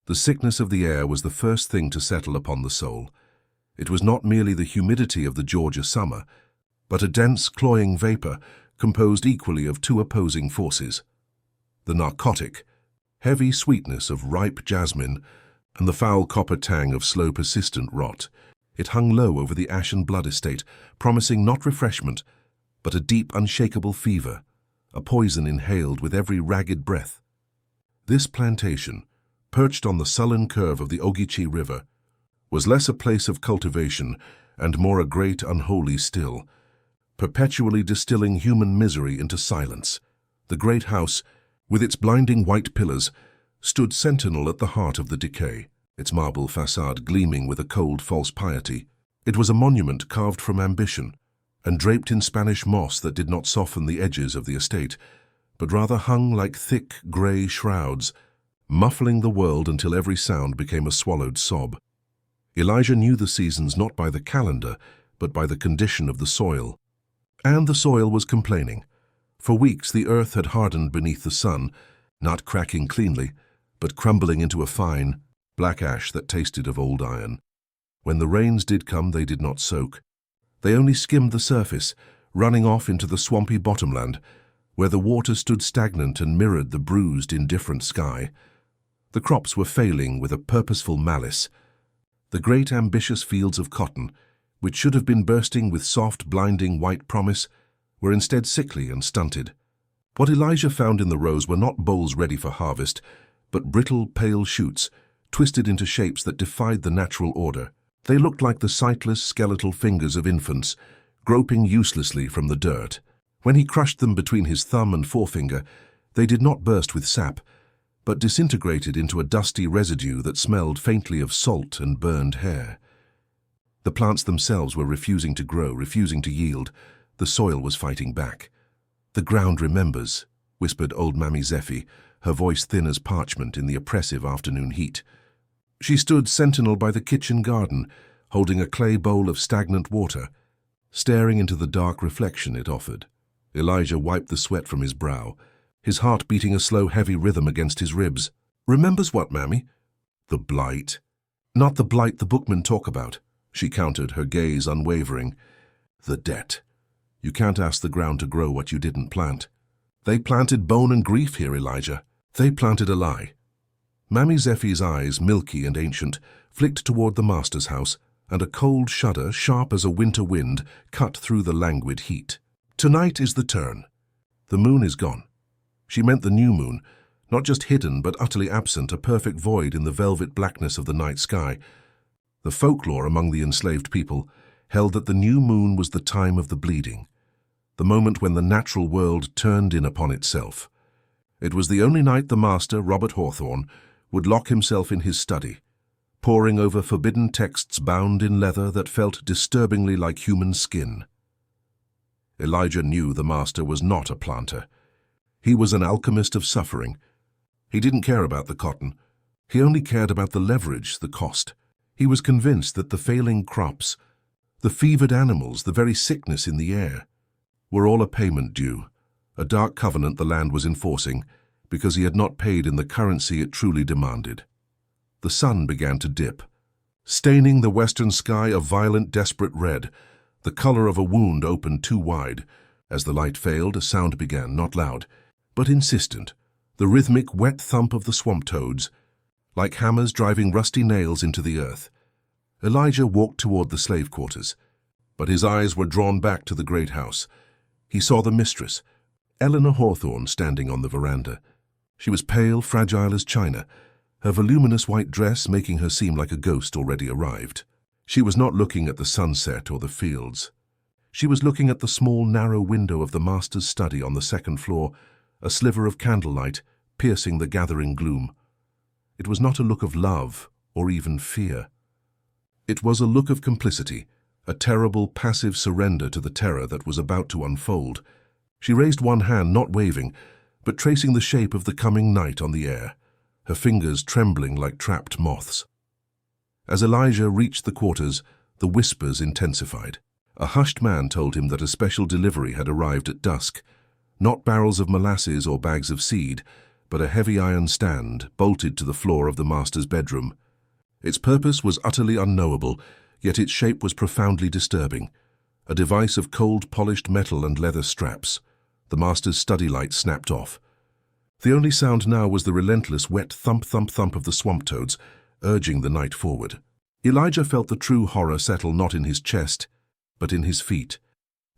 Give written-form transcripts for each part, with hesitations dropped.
The sickness of the air was the first thing to settle upon the soul. It was not merely the humidity of the Georgia summer, but a dense, cloying vapor composed equally of two opposing forces. The narcotic, heavy sweetness of ripe jasmine, and the foul copper tang of slow, persistent rot. It hung low over the ashen blood estate, promising not refreshment, but a deep, unshakable fever, a poison inhaled with every ragged breath. This plantation, perched on the sullen curve of the Ogeechee River, was less a place of cultivation and more a great unholy still, perpetually distilling human misery into silence. The great house, with its blinding white pillars, stood sentinel at the heart of the decay, its marble facade gleaming with a cold, false piety. It was a monument carved from ambition, and draped in Spanish moss that did not soften the edges of the estate, but rather hung like thick, grey shrouds, muffling the world until every sound became a swallowed sob. Elijah knew the seasons not by the calendar, but by the condition of the soil. And the soil was complaining. For weeks the earth had hardened beneath the sun, not cracking cleanly, but crumbling into a fine, black ash that tasted of old iron. When the rains did come, they did not soak. They only skimmed the surface, running off into the swampy bottomland, where the water stood stagnant and mirrored the bruised, indifferent sky. The crops were failing with a purposeful malice. The great, ambitious fields of cotton, which should have been bursting with soft, blinding white promise, were instead sickly and stunted. What Elijah found in the rows were not bowls ready for harvest, but brittle, pale shoots, twisted into shapes that defied the natural order. They looked like the sightless, skeletal fingers of infants, groping uselessly from the dirt. When he crushed them between his thumb and forefinger, they did not burst with sap, but disintegrated into a dusty residue that smelled faintly of salt and burned hair. The plants themselves were refusing to grow, refusing to yield. The soil was fighting back. "The ground remembers," whispered old Mammy Zephy, her voice thin as parchment in the oppressive afternoon heat. She stood sentinel by the kitchen garden, holding a clay bowl of stagnant water, staring into the dark reflection it offered. Elijah wiped the sweat from his brow, his heart beating a slow, heavy rhythm against his ribs. "Remembers what, Mammy?" "The blight." "Not the blight the bookmen talk about," she countered, her gaze unwavering. "The debt. You can't ask the ground to grow what you didn't plant. They planted bone and grief here, Elijah. They planted a lie." Mammy Zephy's eyes, milky and ancient, flicked toward the master's house, and a cold shudder, sharp as a winter wind, cut through the languid heat. "Tonight is the turn. The moon is gone." She meant the new moon, not just hidden but utterly absent, a perfect void in the velvet blackness of the night sky. The folklore among the enslaved people held that the new moon was the time of the bleeding, the moment when the natural world turned in upon itself. It was the only night the master, Robert Hawthorne, would lock himself in his study, poring over forbidden texts bound in leather that felt disturbingly like human skin. Elijah knew the master was not a planter. He was an alchemist of suffering. He didn't care about the cotton. He only cared about the leverage, the cost. He was convinced that the failing crops, the fevered animals, the very sickness in the air, were all a payment due, a dark covenant the land was enforcing, because he had not paid in the currency it truly demanded. The sun began to dip, staining the western sky a violent, desperate red, the color of a wound opened too wide. As the light failed, a sound began, not loud, but insistent, the rhythmic, wet thump of the swamp toads, like hammers driving rusty nails into the earth. Elijah walked toward the slave quarters, but his eyes were drawn back to the great house. He saw the mistress, Eleanor Hawthorne, standing on the veranda. She was pale, fragile as china, her voluminous white dress making her seem like a ghost already arrived. She was not looking at the sunset or the fields. She was looking at the small, narrow window of the master's study on the second floor, a sliver of candlelight piercing the gathering gloom. It was not a look of love or even fear. It was a look of complicity, a terrible, passive surrender to the terror that was about to unfold. She raised one hand, not waving, but tracing the shape of the coming night on the air, her fingers trembling like trapped moths. As Elijah reached the quarters, the whispers intensified. A hushed man told him that a special delivery had arrived at dusk, not barrels of molasses or bags of seed, but a heavy iron stand bolted to the floor of the master's bedroom. Its purpose was utterly unknowable, yet its shape was profoundly disturbing. A device of cold polished metal and leather straps. The master's study light snapped off. The only sound now was the relentless wet thump-thump-thump of the swamp toads, urging the night forward. Elijah felt the true horror settle not in his chest, but in his feet,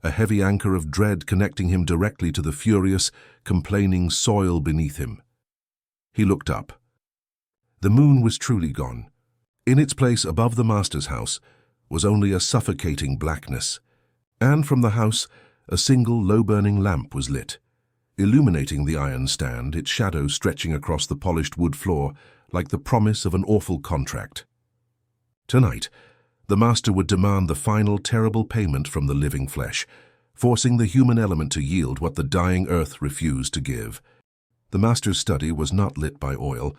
a heavy anchor of dread connecting him directly to the furious, complaining soil beneath him. He looked up. The moon was truly gone. In its place above the master's house was only a suffocating blackness, and from the house a single low-burning lamp was lit, illuminating the iron stand, its shadow stretching across the polished wood floor like the promise of an awful contract. Tonight, the master would demand the final terrible payment from the living flesh, forcing the human element to yield what the dying earth refused to give. The master's study was not lit by oil,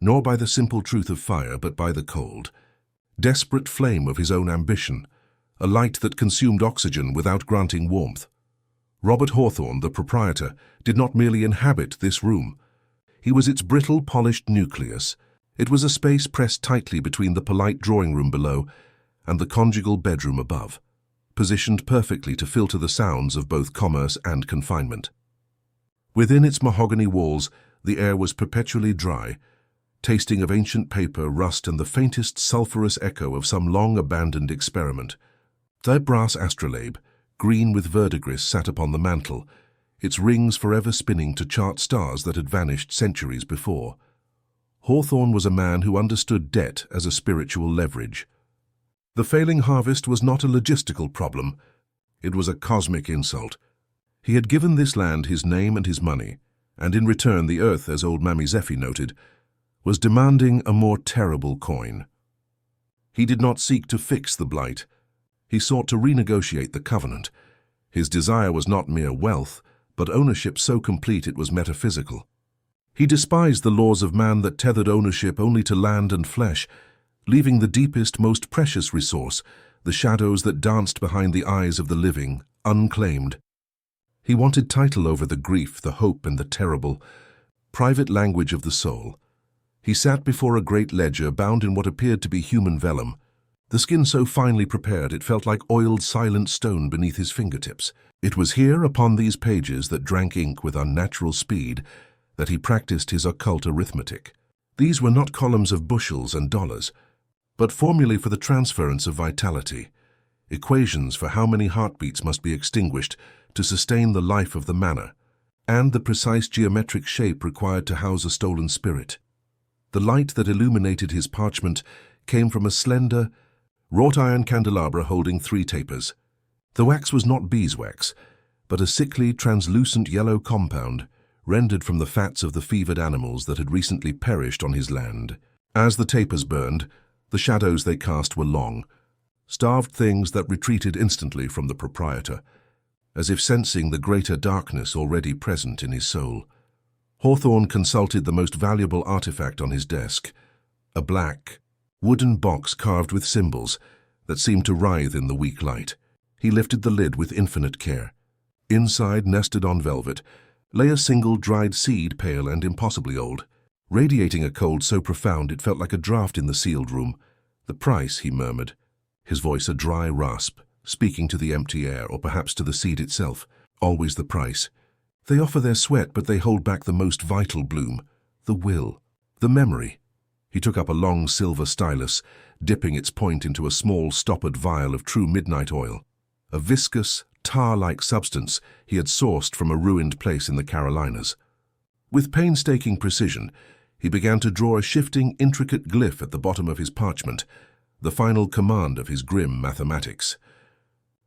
nor by the simple truth of fire, but by the cold, desperate flame of his own ambition, a light that consumed oxygen without granting warmth. Robert Hawthorne, the proprietor, did not merely inhabit this room. He was its brittle, polished nucleus. It was a space pressed tightly between the polite drawing room below and the conjugal bedroom above, positioned perfectly to filter the sounds of both commerce and confinement. Within its mahogany walls, the air was perpetually dry, tasting of ancient paper, rust, and the faintest sulphurous echo of some long-abandoned experiment. The brass astrolabe, green with verdigris, sat upon the mantel, its rings forever spinning to chart stars that had vanished centuries before. Hawthorne was a man who understood debt as a spiritual leverage. The failing harvest was not a logistical problem. It was a cosmic insult. He had given this land his name and his money, and in return the earth, as old Mammy Zephy noted, was demanding a more terrible coin. He did not seek to fix the blight. He sought to renegotiate the covenant. His desire was not mere wealth, but ownership so complete it was metaphysical. He despised the laws of man that tethered ownership only to land and flesh, leaving the deepest, most precious resource, the shadows that danced behind the eyes of the living, unclaimed. He wanted title over the grief, the hope, and the terrible, private language of the soul. He sat before a great ledger bound in what appeared to be human vellum, the skin so finely prepared it felt like oiled silent stone beneath his fingertips. It was here, upon these pages that drank ink with unnatural speed, that he practiced his occult arithmetic. These were not columns of bushels and dollars, but formulae for the transference of vitality, equations for how many heartbeats must be extinguished to sustain the life of the manor, and the precise geometric shape required to house a stolen spirit. The light that illuminated his parchment came from a slender, wrought-iron candelabra holding 3 tapers. The wax was not beeswax, but a sickly, translucent yellow compound rendered from the fats of the fevered animals that had recently perished on his land. As the tapers burned, the shadows they cast were long, starved things that retreated instantly from the proprietor, as if sensing the greater darkness already present in his soul. Hawthorne consulted the most valuable artifact on his desk, a black, wooden box carved with symbols that seemed to writhe in the weak light. He lifted the lid with infinite care. Inside, nested on velvet, lay a single dried seed, pale and impossibly old, radiating a cold so profound it felt like a draught in the sealed room. "The price," he murmured, his voice a dry rasp, speaking to the empty air, or perhaps to the seed itself. "Always the price. They offer their sweat, but they hold back the most vital bloom, the will, the memory." He took up a long silver stylus, dipping its point into a small stoppered vial of true midnight oil, a viscous, tar-like substance he had sourced from a ruined place in the Carolinas. With painstaking precision, he began to draw a shifting, intricate glyph at the bottom of his parchment, the final command of his grim mathematics.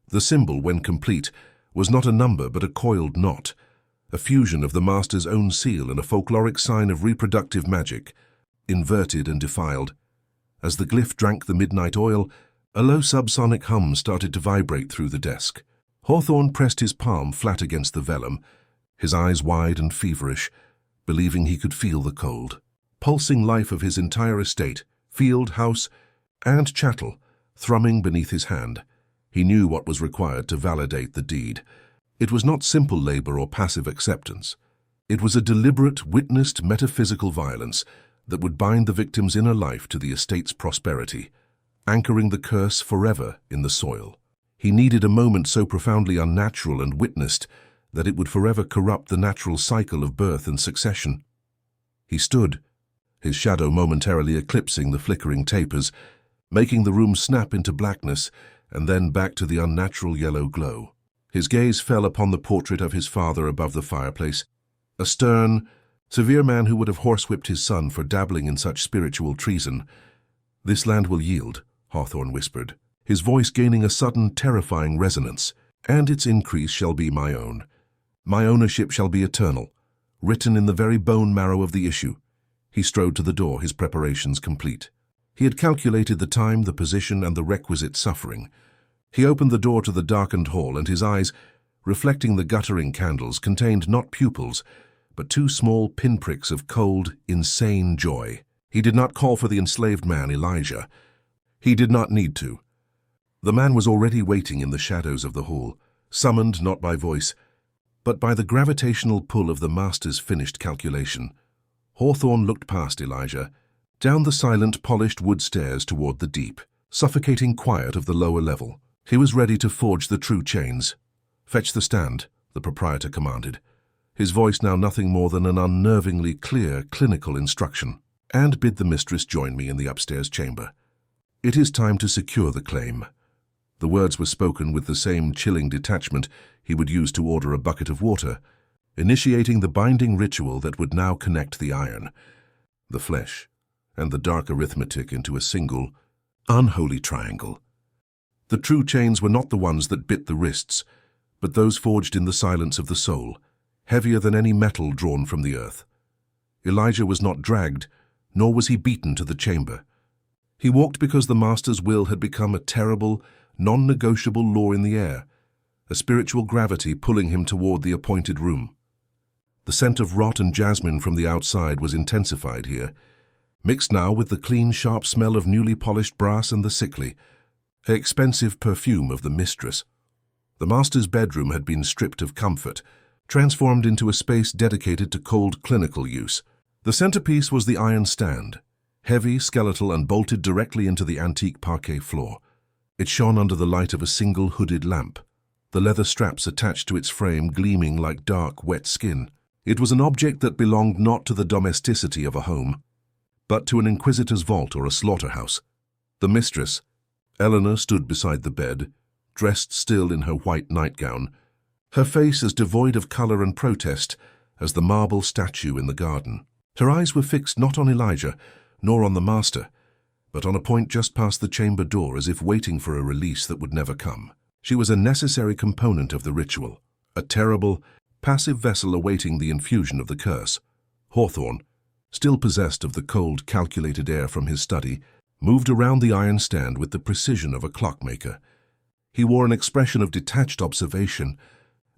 The symbol, when complete, was not a number but a coiled knot, a fusion of the master's own seal and a folkloric sign of reproductive magic, inverted and defiled. As the glyph drank the midnight oil, a low subsonic hum started to vibrate through the desk. Hawthorne pressed his palm flat against the vellum, his eyes wide and feverish, believing he could feel the cold, pulsing life of his entire estate, field, house, and chattel, thrumming beneath his hand. He knew what was required to validate the deed. It was not simple labor or passive acceptance. It was a deliberate, witnessed metaphysical violence that would bind the victim's inner life to the estate's prosperity, anchoring the curse forever in the soil. He needed a moment so profoundly unnatural and witnessed that it would forever corrupt the natural cycle of birth and succession. He stood, his shadow momentarily eclipsing the flickering tapers, making the room snap into blackness and then back to the unnatural yellow glow. His gaze fell upon the portrait of his father above the fireplace, a stern, severe man who would have horsewhipped his son for dabbling in such spiritual treason. "This land will yield," Hawthorne whispered, his voice gaining a sudden, terrifying resonance, "and its increase shall be my own. My ownership shall be eternal, written in the very bone marrow of the issue." He strode to the door, his preparations complete. He had calculated the time, the position, and the requisite suffering. He opened the door to the darkened hall, and his eyes, reflecting the guttering candles, contained not pupils, but two small pinpricks of cold, insane joy. He did not call for the enslaved man, Elijah. He did not need to. The man was already waiting in the shadows of the hall, summoned not by voice, but by the gravitational pull of the master's finished calculation. Hawthorne looked past Elijah, down the silent, polished wood stairs toward the deep, suffocating quiet of the lower level. He was ready to forge the true chains. "Fetch the stand," the proprietor commanded, his voice now nothing more than an unnervingly clear, clinical instruction. "And bid the mistress join me in the upstairs chamber. It is time to secure the claim." The words were spoken with the same chilling detachment he would use to order a bucket of water, initiating the binding ritual that would now connect the iron, the flesh, and the dark arithmetic into a single, unholy triangle. The true chains were not the ones that bit the wrists, but those forged in the silence of the soul, heavier than any metal drawn from the earth. Elijah was not dragged, nor was he beaten to the chamber. He walked because the master's will had become a terrible, non-negotiable law in the air, a spiritual gravity pulling him toward the appointed room. The scent of rot and jasmine from the outside was intensified here, mixed now with the clean, sharp smell of newly polished brass and the sickly, expensive perfume of the mistress. The master's bedroom had been stripped of comfort, transformed into a space dedicated to cold clinical use. The centerpiece was the iron stand, heavy, skeletal, and bolted directly into the antique parquet floor. It shone under the light of a single hooded lamp, the leather straps attached to its frame gleaming like dark, wet skin. It was an object that belonged not to the domesticity of a home, but to an inquisitor's vault or a slaughterhouse. The mistress, Eleanor, stood beside the bed, dressed still in her white nightgown, her face as devoid of color and protest as the marble statue in the garden. Her eyes were fixed not on Elijah, nor on the master, but on a point just past the chamber door, as if waiting for a release that would never come. She was a necessary component of the ritual, a terrible, passive vessel awaiting the infusion of the curse. Hawthorne, still possessed of the cold, calculated air from his study, moved around the iron stand with the precision of a clockmaker. He wore an expression of detached observation,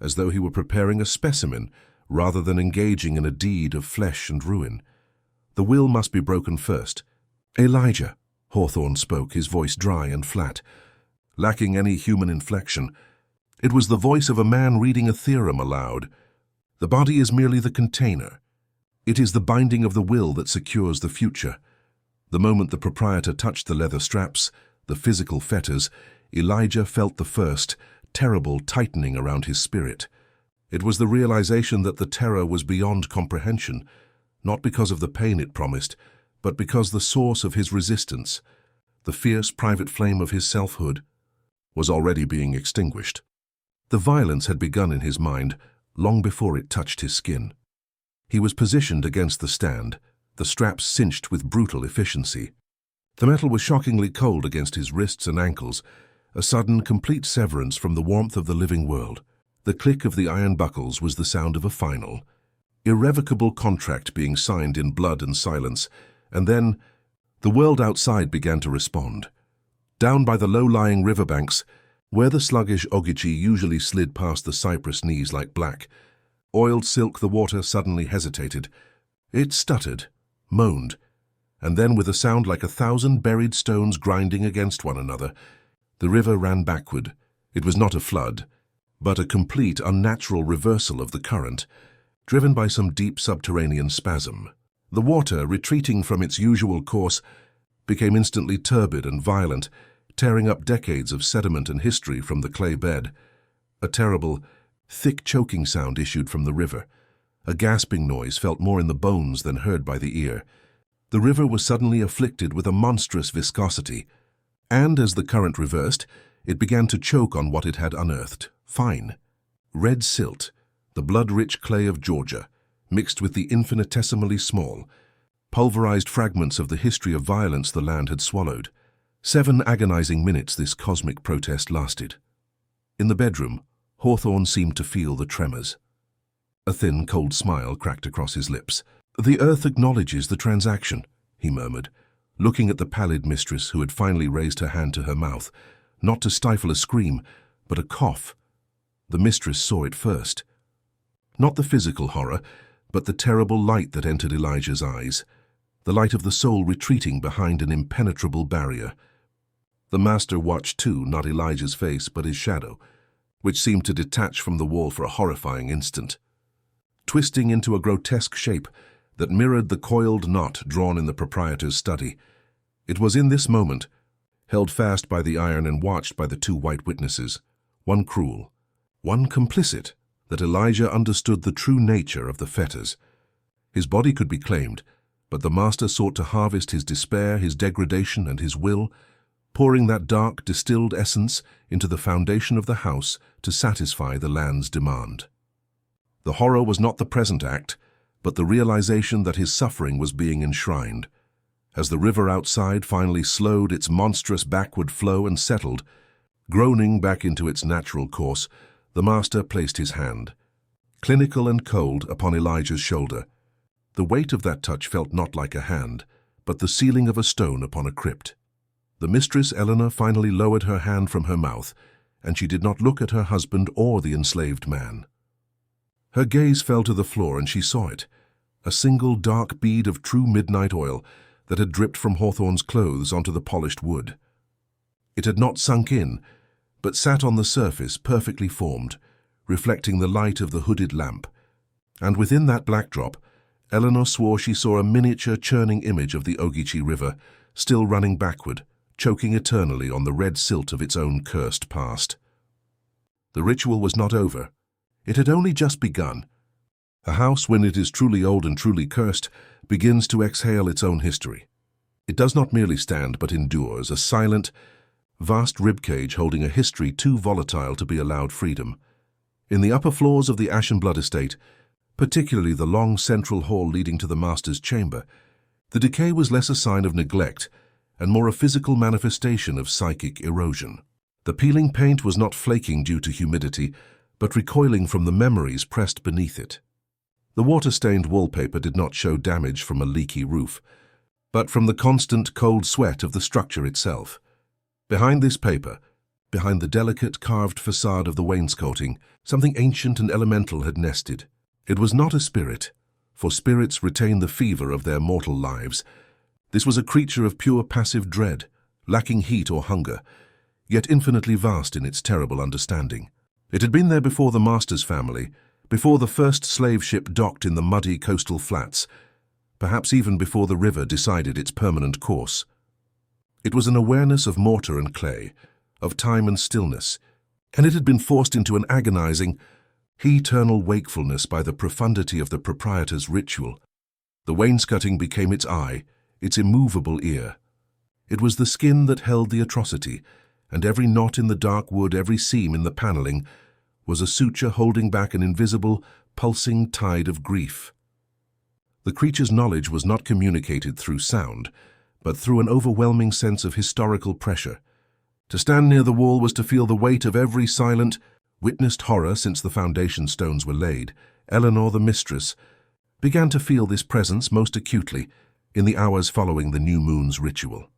as though he were preparing a specimen rather than engaging in a deed of flesh and ruin. The will must be broken first. "Elijah," Hawthorne spoke, his voice dry and flat, lacking any human inflection. It was the voice of a man reading a theorem aloud. "The body is merely the container. It is the binding of the will that secures the future." The moment the proprietor touched the leather straps, the physical fetters, Elijah felt the first, terrible tightening around his spirit. It was the realization that the terror was beyond comprehension, not because of the pain it promised, but because the source of his resistance, the fierce private flame of his selfhood, was already being extinguished. The violence had begun in his mind long before it touched his skin. He was positioned against the stand, the straps cinched with brutal efficiency. The metal was shockingly cold against his wrists and ankles, a sudden, complete severance from the warmth of the living world. The click of the iron buckles was the sound of a final, irrevocable contract being signed in blood and silence, and then the world outside began to respond. Down by the low-lying riverbanks, where the sluggish Ogeechee usually slid past the cypress knees like black, oiled silk, the water suddenly hesitated. It stuttered, moaned, and then with a sound like 1,000 buried stones grinding against one another, the river ran backward. It was not a flood, but a complete, unnatural reversal of the current. driven by some deep subterranean spasm. The water, retreating from its usual course, became instantly turbid and violent, tearing up decades of sediment and history from the clay bed. A terrible, thick choking sound issued from the river. A gasping noise felt more in the bones than heard by the ear. The river was suddenly afflicted with a monstrous viscosity, and as the current reversed, it began to choke on what it had unearthed. Fine, red silt, the blood-rich clay of Georgia, mixed with the infinitesimally small, pulverized fragments of the history of violence the land had swallowed. 7 agonizing minutes this cosmic protest lasted. In the bedroom, Hawthorne seemed to feel the tremors. A thin, cold smile cracked across his lips. "The earth acknowledges the transaction," he murmured, looking at the pallid mistress who had finally raised her hand to her mouth, not to stifle a scream, but a cough. The mistress saw it first. Not the physical horror, but the terrible light that entered Elijah's eyes, the light of the soul retreating behind an impenetrable barrier. The master watched too, not Elijah's face, but his shadow, which seemed to detach from the wall for a horrifying instant, twisting into a grotesque shape that mirrored the coiled knot drawn in the proprietor's study. It was in this moment, held fast by the iron and watched by the 2 white witnesses, one cruel, one complicit, that Elijah understood the true nature of the fetters. His body could be claimed, but the master sought to harvest his despair, his degradation, and his will, pouring that dark, distilled essence into the foundation of the house to satisfy the land's demand. The horror was not the present act, but the realization that his suffering was being enshrined. As the river outside finally slowed its monstrous backward flow and settled, groaning back into its natural course, the master placed his hand, clinical and cold, upon Elijah's shoulder. The weight of that touch felt not like a hand, but the sealing of a stone upon a crypt. The mistress Eleanor finally lowered her hand from her mouth, and she did not look at her husband or the enslaved man. Her gaze fell to the floor, and she saw it, a single dark bead of true midnight oil that had dripped from Hawthorne's clothes onto the polished wood. It had not sunk in, but sat on the surface perfectly formed, reflecting the light of the hooded lamp. And within that black drop, Eleanor swore she saw a miniature churning image of the Ogeechee River, still running backward, choking eternally on the red silt of its own cursed past. The ritual was not over. It had only just begun. A house, when it is truly old and truly cursed, begins to exhale its own history. It does not merely stand, but endures, a silent, vast ribcage holding a history too volatile to be allowed freedom. In the upper floors of the Ash and Blood estate, particularly the long central hall leading to the master's chamber, the decay was less a sign of neglect and more a physical manifestation of psychic erosion. The peeling paint was not flaking due to humidity, but recoiling from the memories pressed beneath it. The water-stained wallpaper did not show damage from a leaky roof, but from the constant cold sweat of the structure itself. Behind this paper, behind the delicate carved facade of the wainscoting, something ancient and elemental had nested. It was not a spirit, for spirits retain the fever of their mortal lives. This was a creature of pure passive dread, lacking heat or hunger, yet infinitely vast in its terrible understanding. It had been there before the master's family, before the first slave ship docked in the muddy coastal flats, perhaps even before the river decided its permanent course. It was an awareness of mortar and clay, of time and stillness, and it had been forced into an agonizing, eternal wakefulness by the profundity of the proprietor's ritual. The wainscoting became its eye, its immovable ear. It was the skin that held the atrocity, and every knot in the dark wood, every seam in the paneling, was a suture holding back an invisible, pulsing tide of grief. The creature's knowledge was not communicated through sound, but through an overwhelming sense of historical pressure. To stand near the wall was to feel the weight of every silent, witnessed horror since the foundation stones were laid. Eleanor, the mistress, began to feel this presence most acutely in the hours following the new moon's ritual.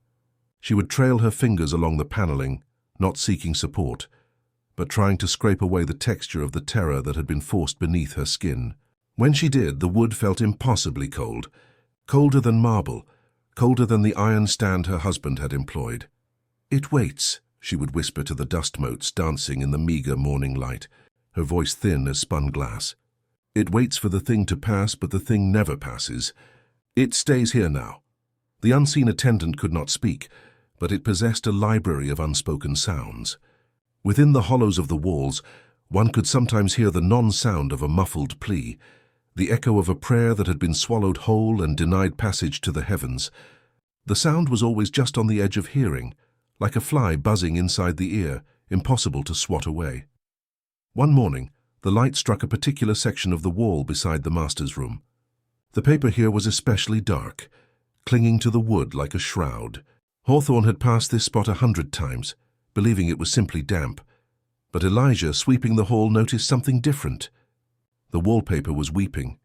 She would trail her fingers along the paneling, not seeking support, but trying to scrape away the texture of the terror that had been forced beneath her skin. When she did, the wood felt impossibly cold, colder than marble, colder than the iron stand her husband had employed. "It waits," she would whisper to the dust motes dancing in the meager morning light, her voice thin as spun glass. It waits for the thing to pass, but the thing never passes. It stays here now. The unseen attendant could not speak, but it possessed a library of unspoken sounds. Within the hollows of the walls, one could sometimes hear the non-sound of a muffled plea, the echo of a prayer that had been swallowed whole and denied passage to the heavens. The sound was always just on the edge of hearing, like a fly buzzing inside the ear, impossible to swat away. One morning, the light struck a particular section of the wall beside the master's room. The paper here was especially dark, clinging to the wood like a shroud. Hawthorne had passed this spot 100 times, believing it was simply damp. But Elijah, sweeping the hall, noticed something different. The wallpaper was weeping.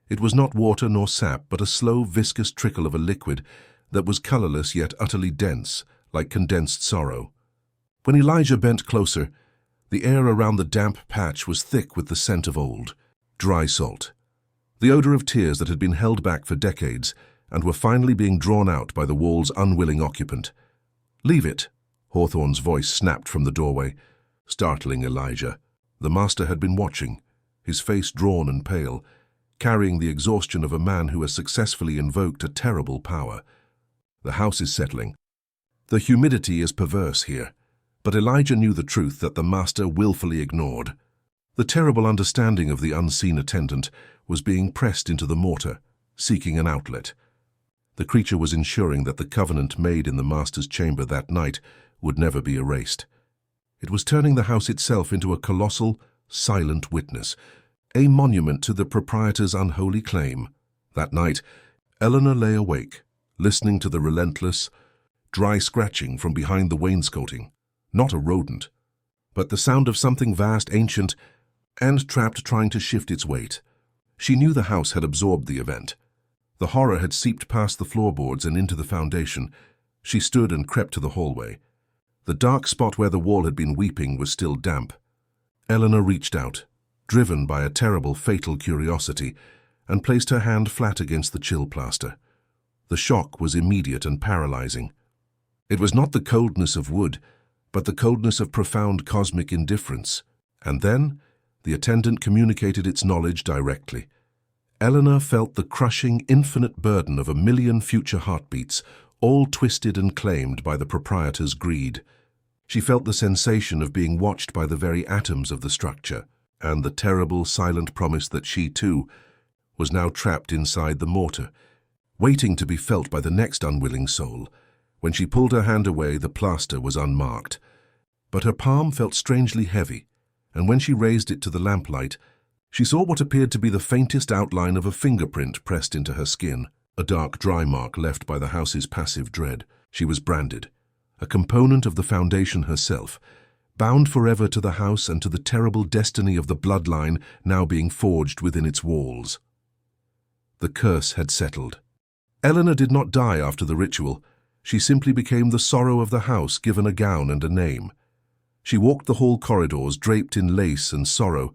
It was not water nor sap, but a slow, viscous trickle of a liquid that was colorless yet utterly dense, like condensed sorrow. When Elijah bent closer, the air around the damp patch was thick with the scent of old, dry salt. The odor of tears that had been held back for decades and were finally being drawn out by the wall's unwilling occupant. "Leave it," Hawthorne's voice snapped from the doorway, startling Elijah. The master had been watching, his face drawn and pale, carrying the exhaustion of a man who has successfully invoked a terrible power. "The house is settling. The humidity is perverse here." But Elijah knew the truth that the master willfully ignored. The terrible understanding of the unseen attendant was being pressed into the mortar, seeking an outlet. The creature was ensuring that the covenant made in the master's chamber that night would never be erased. It was turning the house itself into a colossal, silent witness, a monument to the proprietor's unholy claim. That night, Eleanor lay awake, listening to the relentless, dry scratching from behind the wainscoting. Not a rodent, but the sound of something vast, ancient, and trapped, trying to shift its weight. She knew the house had absorbed the event. The horror had seeped past the floorboards and into the foundation. She stood and crept to the hallway. The dark spot where the wall had been weeping was still damp. Eleanor reached out, driven by a terrible, fatal curiosity, and placed her hand flat against the chill plaster. The shock was immediate and paralyzing. It was not the coldness of wood, but the coldness of profound cosmic indifference. And then, the attendant communicated its knowledge directly. Eleanor felt the crushing, infinite burden of 1,000,000 future heartbeats, all twisted and claimed by the proprietor's greed. She felt the sensation of being watched by the very atoms of the structure, and the terrible, silent promise that she, too, was now trapped inside the mortar, waiting to be felt by the next unwilling soul. When she pulled her hand away, the plaster was unmarked. But her palm felt strangely heavy, and when she raised it to the lamplight, she saw what appeared to be the faintest outline of a fingerprint pressed into her skin, a dark, dry mark left by the house's passive dread. She was branded, a component of the foundation herself, bound forever to the house and to the terrible destiny of the bloodline now being forged within its walls. The curse had settled. Eleanor did not die after the ritual. She simply became the sorrow of the house, given a gown and a name. She walked the hall corridors draped in lace and sorrow,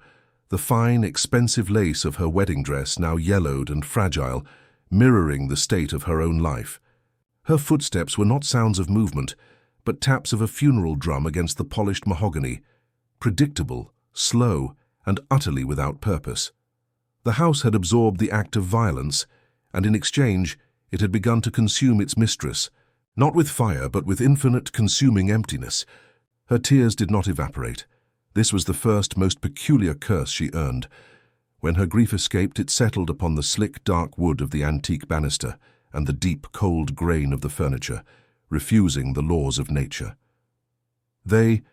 the fine, expensive lace of her wedding dress now yellowed and fragile, mirroring the state of her own life. Her footsteps were not sounds of movement, but taps of a funeral drum against the polished mahogany, predictable, slow, and utterly without purpose. The house had absorbed the act of violence, and in exchange it had begun to consume its mistress, not with fire, but with infinite, consuming emptiness. Her tears did not evaporate. This was the first, most peculiar curse she earned. When her grief escaped, it settled upon the slick, dark wood of the antique banister and the deep, cold grain of the furniture, refusing the laws of nature. They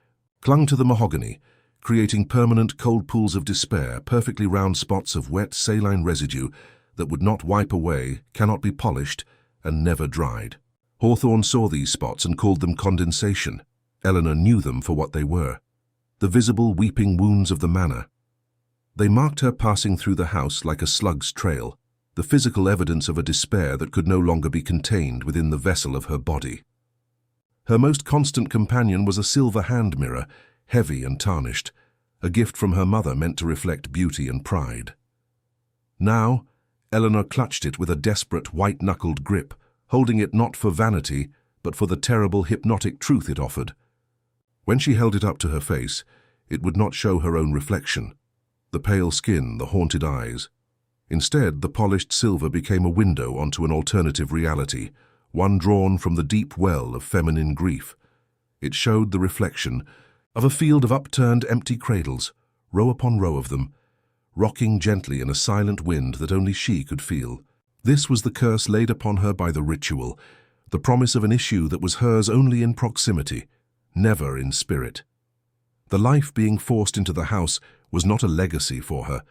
clung to the mahogany, creating permanent cold pools of despair, perfectly round spots of wet, saline residue that would not wipe away, cannot be polished, and never dried. Hawthorne saw these spots and called them condensation. Eleanor knew them for what they were, the visible weeping wounds of the manor. They marked her passing through the house like a slug's trail, the physical evidence of a despair that could no longer be contained within the vessel of her body. Her most constant companion was a silver hand mirror, heavy and tarnished, a gift from her mother meant to reflect beauty and pride. Now, Eleanor clutched it with a desperate, white-knuckled grip, holding it not for vanity, but for the terrible, hypnotic truth it offered. When she held it up to her face, it would not show her own reflection. the pale skin, the haunted eyes. Instead, the polished silver became a window onto an alternative reality, one drawn from the deep well of feminine grief. It showed the reflection of a field of upturned empty cradles, row upon row of them, rocking gently in a silent wind that only she could feel. This was the curse laid upon her by the ritual, the promise of an issue that was hers only in proximity, never in spirit. The life being forced into the house was not a legacy for her,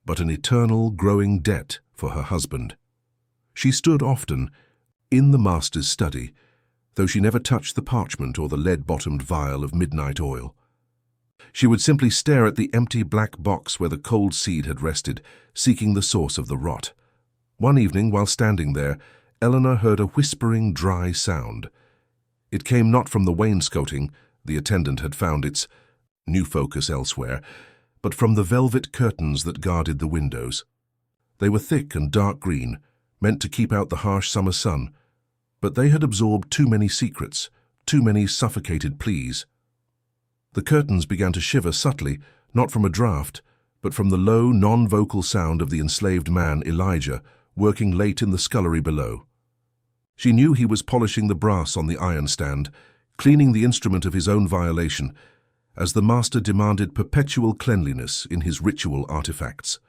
but an eternal, growing debt for her husband. She stood often in the master's study, though she never touched the parchment or the lead-bottomed vial of midnight oil. She would simply stare at the empty black box where the cold seed had rested, seeking the source of the rot. One evening, while standing there, Eleanor heard a whispering, dry sound. It came not from the wainscoting, the attendant had found its new focus elsewhere, but from the velvet curtains that guarded the windows. They were thick and dark green, meant to keep out the harsh summer sun, but they had absorbed too many secrets, too many suffocated pleas. The curtains began to shiver subtly, not from a draught, but from the low, non-vocal sound of the enslaved man, Elijah, working late in the scullery below. She knew he was polishing the brass on the iron stand, cleaning the instrument of his own violation, as the master demanded perpetual cleanliness in his ritual artifacts.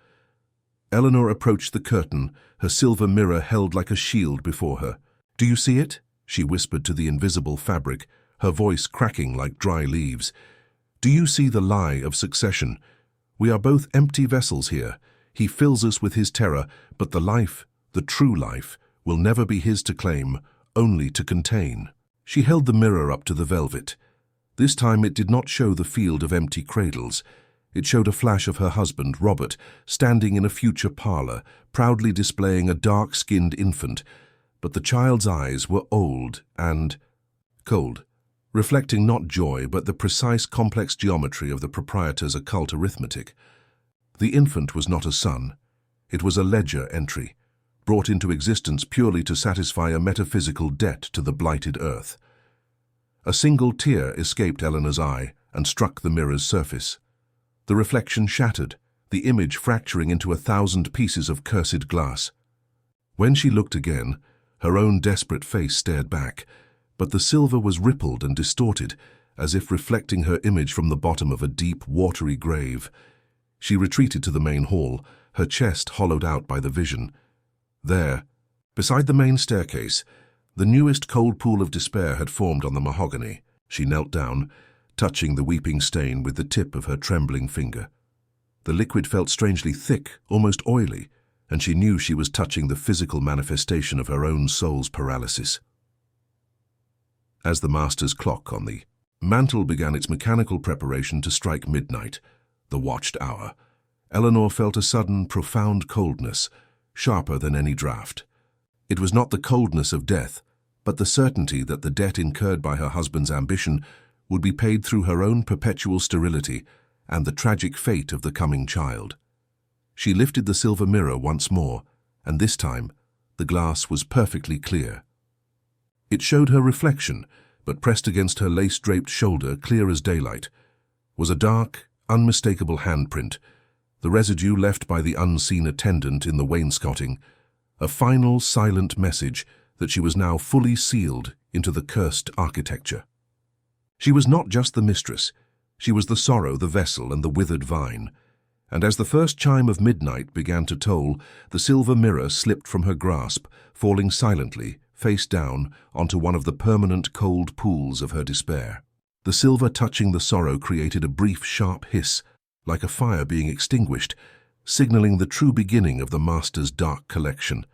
Eleanor approached the curtain, her silver mirror held like a shield before her. "Do you see it?" she whispered to the invisible fabric, her voice cracking like dry leaves. "Do you see the lie of succession? We are both empty vessels here. He fills us with his terror, but the life, the true life, will never be his to claim, only to contain." She held the mirror up to the velvet. This time it did not show the field of empty cradles. It showed a flash of her husband, Robert, standing in a future parlor, proudly displaying a dark-skinned infant, but the child's eyes were old and cold, reflecting not joy but the precise complex geometry of the proprietor's occult arithmetic. The infant was not a son. It was a ledger entry, brought into existence purely to satisfy a metaphysical debt to the blighted earth. A single tear escaped Eleanor's eye and struck the mirror's surface. The reflection shattered, the image fracturing into 1,000 pieces of cursed glass. When she looked again, her own desperate face stared back, but the silver was rippled and distorted, as if reflecting her image from the bottom of a deep, watery grave. She retreated to the main hall, her chest hollowed out by the vision. There, beside the main staircase, the newest cold pool of despair had formed on the mahogany. She knelt down, touching the weeping stain with the tip of her trembling finger. The liquid felt strangely thick, almost oily, and she knew she was touching the physical manifestation of her own soul's paralysis. As the master's clock on the mantel began its mechanical preparation to strike midnight, the watched hour, Eleanor felt a sudden, profound coldness, sharper than any draught. It was not the coldness of death, but the certainty that the debt incurred by her husband's ambition would be paid through her own perpetual sterility and the tragic fate of the coming child. She lifted the silver mirror once more, and this time the glass was perfectly clear. It showed her reflection, but pressed against her lace-draped shoulder, clear as daylight, was a dark, unmistakable handprint, the residue left by the unseen attendant in the wainscoting, a final, silent message that she was now fully sealed into the cursed architecture. She was not just the mistress, she was the sorrow, the vessel, and the withered vine. And as the first chime of midnight began to toll, the silver mirror slipped from her grasp, falling silently, face down, onto one of the permanent cold pools of her despair. The silver touching the sorrow created a brief, sharp hiss, like a fire being extinguished, signaling the true beginning of the master's dark collection.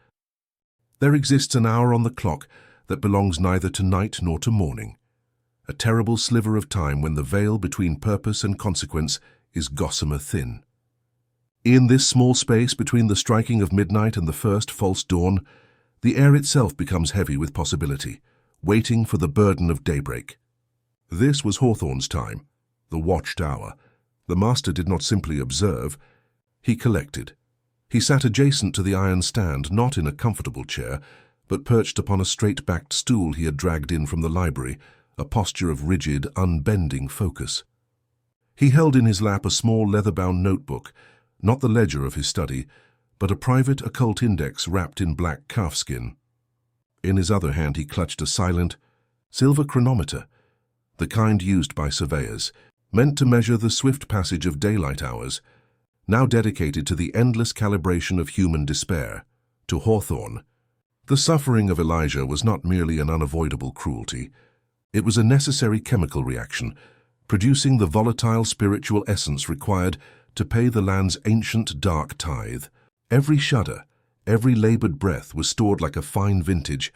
There exists an hour on the clock that belongs neither to night nor to morning, a terrible sliver of time when the veil between purpose and consequence is gossamer thin. In this small space between the striking of midnight and the first false dawn, the air itself becomes heavy with possibility, waiting for the burden of daybreak. This was Hawthorne's time, the watched hour. The master did not simply observe, he collected. He sat adjacent to the iron stand, not in a comfortable chair, but perched upon a straight-backed stool he had dragged in from the library, a posture of rigid, unbending focus. He held in his lap a small leather-bound notebook, not the ledger of his study, but a private occult index wrapped in black calfskin. In his other hand he clutched a silent, silver chronometer, the kind used by surveyors, meant to measure the swift passage of daylight hours, now dedicated to the endless calibration of human despair. To Hawthorne, the suffering of Elijah was not merely an unavoidable cruelty. It was a necessary chemical reaction, producing the volatile spiritual essence required to pay the land's ancient dark tithe. Every shudder, every labored breath was stored like a fine vintage,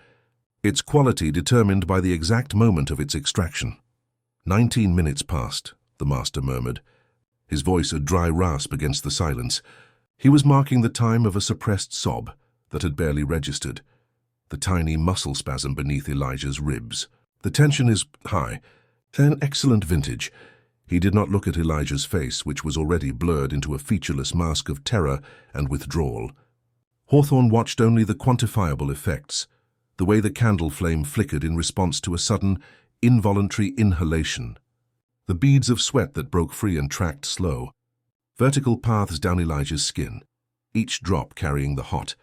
its quality determined by the exact moment of its extraction. 19 minutes passed, the master murmured, his voice a dry rasp against the silence. He was marking the time of a suppressed sob that had barely registered, the tiny muscle spasm beneath Elijah's ribs. The tension is high. An excellent vintage. He did not look at Elijah's face, which was already blurred into a featureless mask of terror and withdrawal. Hawthorne watched only the quantifiable effects, the way the candle flame flickered in response to a sudden, involuntary inhalation. The beads of sweat that broke free and tracked slow, vertical paths down Elijah's skin, each drop carrying the hot,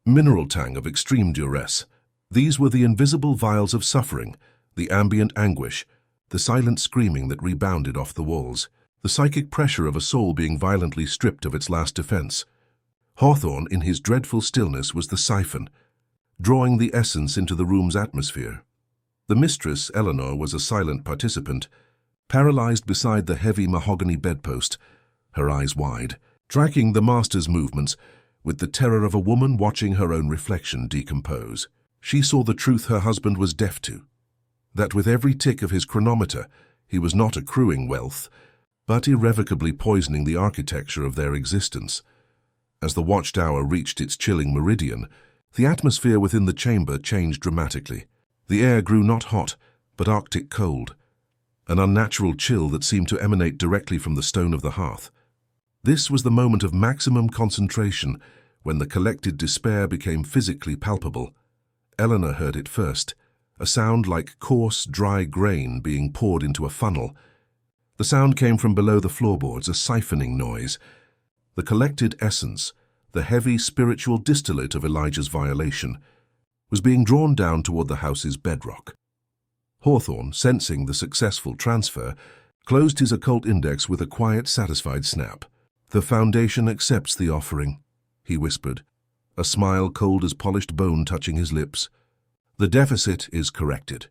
mineral tang of extreme duress. These were the invisible vials of suffering, the ambient anguish, the silent screaming that rebounded off the walls, the psychic pressure of a soul being violently stripped of its last defense. Hawthorne, in his dreadful stillness, was the siphon, drawing the essence into the room's atmosphere. The mistress, Eleanor, was a silent participant, paralyzed beside the heavy mahogany bedpost, her eyes wide, tracking the master's movements with the terror of a woman watching her own reflection decompose. She saw the truth her husband was deaf to, that with every tick of his chronometer he was not accruing wealth, but irrevocably poisoning the architecture of their existence. As the watchtower reached its chilling meridian, the atmosphere within the chamber changed dramatically. The air grew not hot, but arctic cold, an unnatural chill that seemed to emanate directly from the stone of the hearth. This was the moment of maximum concentration, when the collected despair became physically palpable. Eleanor heard it first, a sound like coarse, dry grain being poured into a funnel. The sound came from below the floorboards, a siphoning noise. The collected essence, the heavy spiritual distillate of Elijah's violation, was being drawn down toward the house's bedrock. Hawthorne, sensing the successful transfer, closed his occult index with a quiet, satisfied snap. "The foundation accepts the offering," he whispered, a smile cold as polished bone touching his lips. "The deficit is corrected.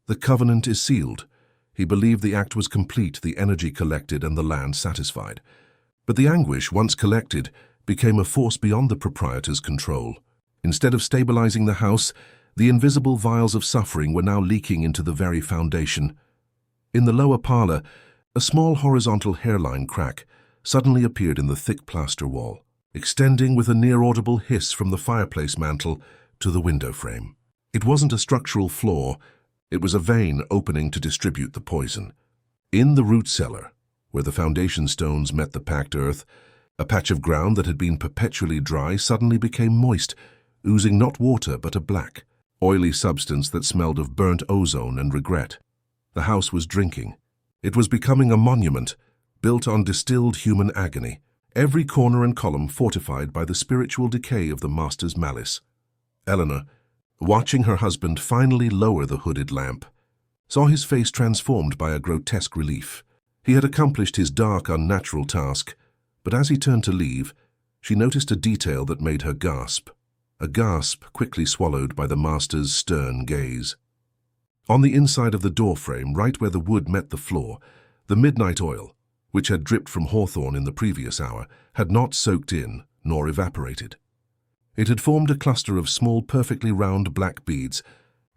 The covenant is sealed." He believed the act was complete, the energy collected and the land satisfied. But the anguish, once collected, became a force beyond the proprietor's control. Instead of stabilizing the house, the invisible vials of suffering were now leaking into the very foundation. In the lower parlor, a small horizontal hairline crack suddenly appeared in the thick plaster wall, extending with a near-audible hiss from the fireplace mantel to the window frame. It wasn't a structural flaw, it was a vein opening to distribute the poison. In the root cellar, where the foundation stones met the packed earth, a patch of ground that had been perpetually dry suddenly became moist, oozing not water but a black, oily substance that smelled of burnt ozone and regret. The house was drinking. It was becoming a monument, built on distilled human agony, every corner and column fortified by the spiritual decay of the master's malice. Eleanor, watching her husband finally lower the hooded lamp, saw his face transformed by a grotesque relief. He had accomplished his dark, unnatural task, but as he turned to leave, she noticed a detail that made her gasp, a gasp quickly swallowed by the master's stern gaze. On the inside of the doorframe, right where the wood met the floor, the midnight oil, which had dripped from Hawthorne in the previous hour, had not soaked in nor evaporated. It had formed a cluster of small, perfectly round black beads,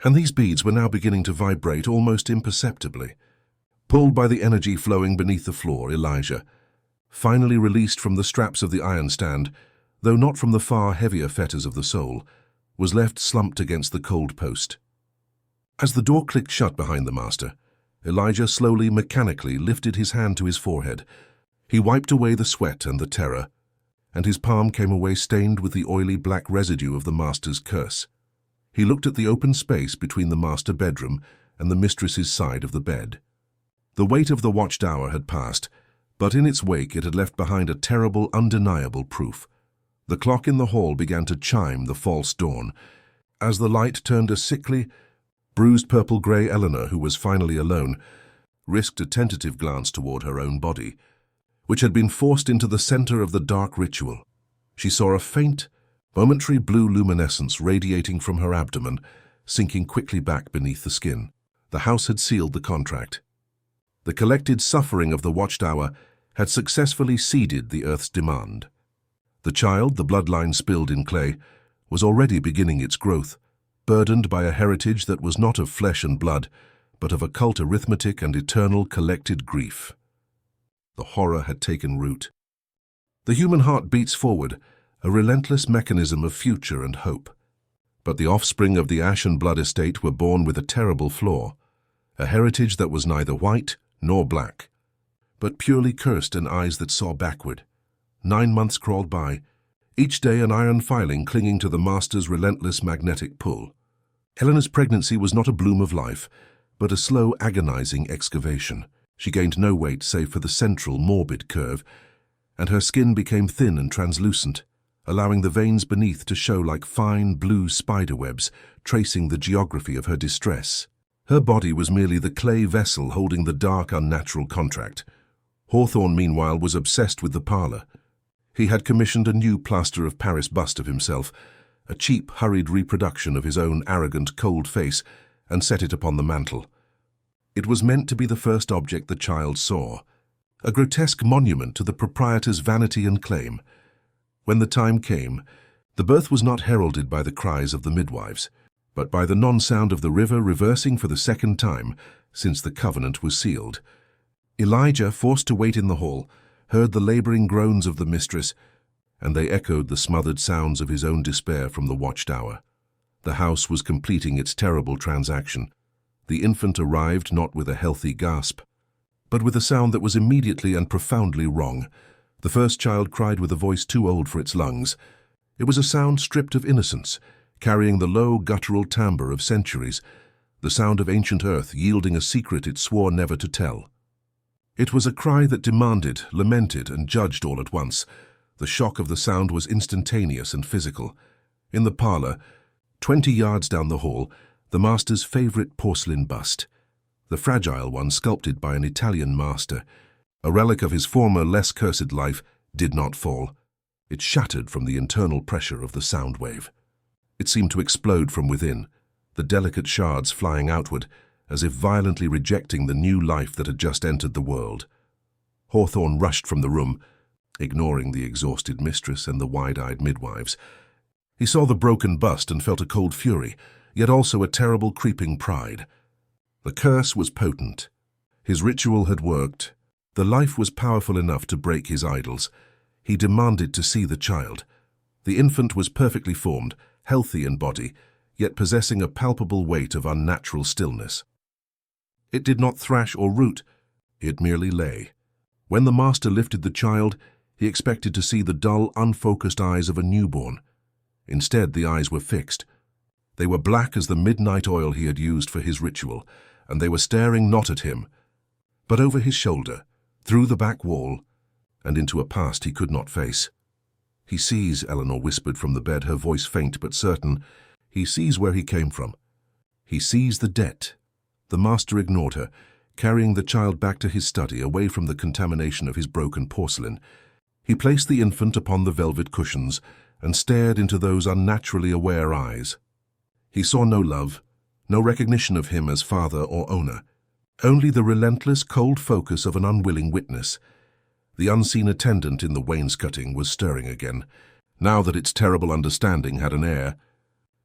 and these beads were now beginning to vibrate almost imperceptibly. Pulled by the energy flowing beneath the floor, Elijah, finally released from the straps of the iron stand, though not from the far heavier fetters of the soul, was left slumped against the cold post. As the door clicked shut behind the master, Elijah slowly, mechanically lifted his hand to his forehead. He wiped away the sweat and the terror, and his palm came away stained with the oily black residue of the master's curse. He looked at the open space between the master bedroom and the mistress's side of the bed. The weight of the watched hour had passed, But in its wake it had left behind a terrible, undeniable proof. The clock in the hall began to chime the false dawn. As the light turned a sickly, bruised purple-grey Eleanor, who was finally alone, risked a tentative glance toward her own body, which had been forced into the center of the dark ritual. She saw a faint, momentary blue luminescence radiating from her abdomen, sinking quickly back beneath the skin. The house had sealed the contract. The collected suffering of the watchtower had successfully ceded the Earth's demand. The child, the bloodline spilled in clay, was already beginning its growth, burdened by a heritage that was not of flesh and blood, but of occult arithmetic and eternal collected grief. The horror had taken root. The human heart beats forward, a relentless mechanism of future and hope. But the offspring of the Ash and Blood estate were born with a terrible flaw, a heritage that was neither white nor black, but purely cursed and eyes that saw backward. 9 months crawled by, each day an iron filing clinging to the master's relentless magnetic pull. Eleanor's pregnancy was not a bloom of life, but a slow, agonizing excavation. She gained no weight save for the central, morbid curve, and her skin became thin and translucent, allowing the veins beneath to show like fine, blue spiderwebs, tracing the geography of her distress. Her body was merely the clay vessel holding the dark, unnatural contract. Hawthorne, meanwhile, was obsessed with the parlor. He had commissioned a new plaster of Paris bust of himself, a cheap, hurried reproduction of his own arrogant, cold face, and set it upon the mantel. It was meant to be the first object the child saw, a grotesque monument to the proprietor's vanity and claim. When the time came, the birth was not heralded by the cries of the midwives, but by the non-sound of the river reversing for the second time since the covenant was sealed. Elijah, forced to wait in the hall, heard the laboring groans of the mistress, and they echoed the smothered sounds of his own despair from the watchtower. The house was completing its terrible transaction. The infant arrived not with a healthy gasp, but with a sound that was immediately and profoundly wrong. The first child cried with a voice too old for its lungs. It was a sound stripped of innocence, carrying the low, guttural timbre of centuries, the sound of ancient earth yielding a secret it swore never to tell. It was a cry that demanded, lamented, and judged all at once. The shock of the sound was instantaneous and physical. In the parlor, 20 yards down the hall, the master's favorite porcelain bust, the fragile one sculpted by an Italian master, a relic of his former, less cursed life, did not fall. It shattered from the internal pressure of the sound wave. It seemed to explode from within, the delicate shards flying outward, as if violently rejecting the new life that had just entered the world. Hawthorne rushed from the room, ignoring the exhausted mistress and the wide-eyed midwives. He saw the broken bust and felt a cold fury, yet also a terrible creeping pride. The curse was potent. His ritual had worked. The life was powerful enough to break his idols. He demanded to see the child. The infant was perfectly formed, healthy in body, yet possessing a palpable weight of unnatural stillness. It did not thrash or root, it merely lay. When the master lifted the child, he expected to see the dull, unfocused eyes of a newborn. Instead, the eyes were fixed. They were black as the midnight oil he had used for his ritual, and they were staring not at him, but over his shoulder, through the back wall, and into a past he could not face. "He sees," Eleanor whispered from the bed, her voice faint but certain. "He sees where he came from. He sees the debt." The master ignored her, carrying the child back to his study, away from the contamination of his broken porcelain. He placed the infant upon the velvet cushions and stared into those unnaturally aware eyes. He saw no love, no recognition of him as father or owner, only the relentless, cold focus of an unwilling witness. The unseen attendant in the wainscoting was stirring again, now that its terrible understanding had an air.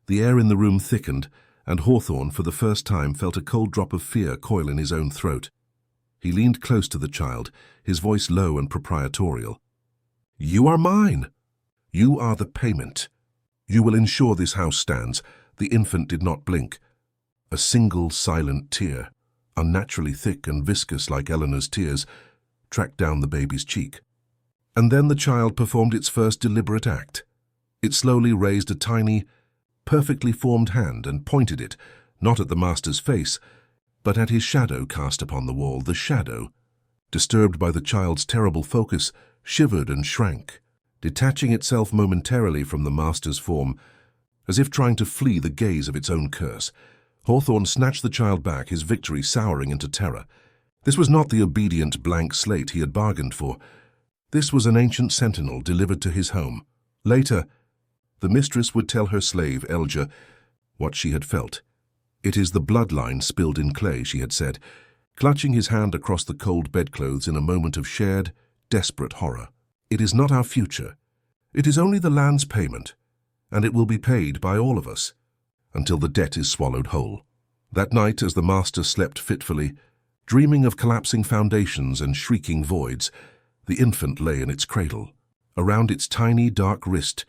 The air in the room thickened, and Hawthorne, for the first time, felt a cold drop of fear coil in his own throat. He leaned close to the child, his voice low and proprietorial. "You are mine. You are the payment. You will ensure this house stands." The infant did not blink. A single silent tear, unnaturally thick and viscous like Eleanor's tears, tracked down the baby's cheek. And then the child performed its first deliberate act. It slowly raised a tiny, perfectly formed hand and pointed it, not at the master's face, but at his shadow cast upon the wall, the shadow. disturbed by the child's terrible focus, shivered and shrank, detaching itself momentarily from the master's form, as if trying to flee the gaze of its own curse. Hawthorne snatched the child back, his victory souring into terror. This was not the obedient blank slate he had bargained for. This was an ancient sentinel delivered to his home. Later, the mistress would tell her slave, Elger, what she had felt. "It is the bloodline spilled in clay," she had said, clutching his hand across the cold bedclothes in a moment of shared, desperate horror. "It is not our future. It is only the land's payment, and it will be paid by all of us, until the debt is swallowed whole." That night, as the master slept fitfully, dreaming of collapsing foundations and shrieking voids, the infant lay in its cradle. Around its tiny, dark wrist,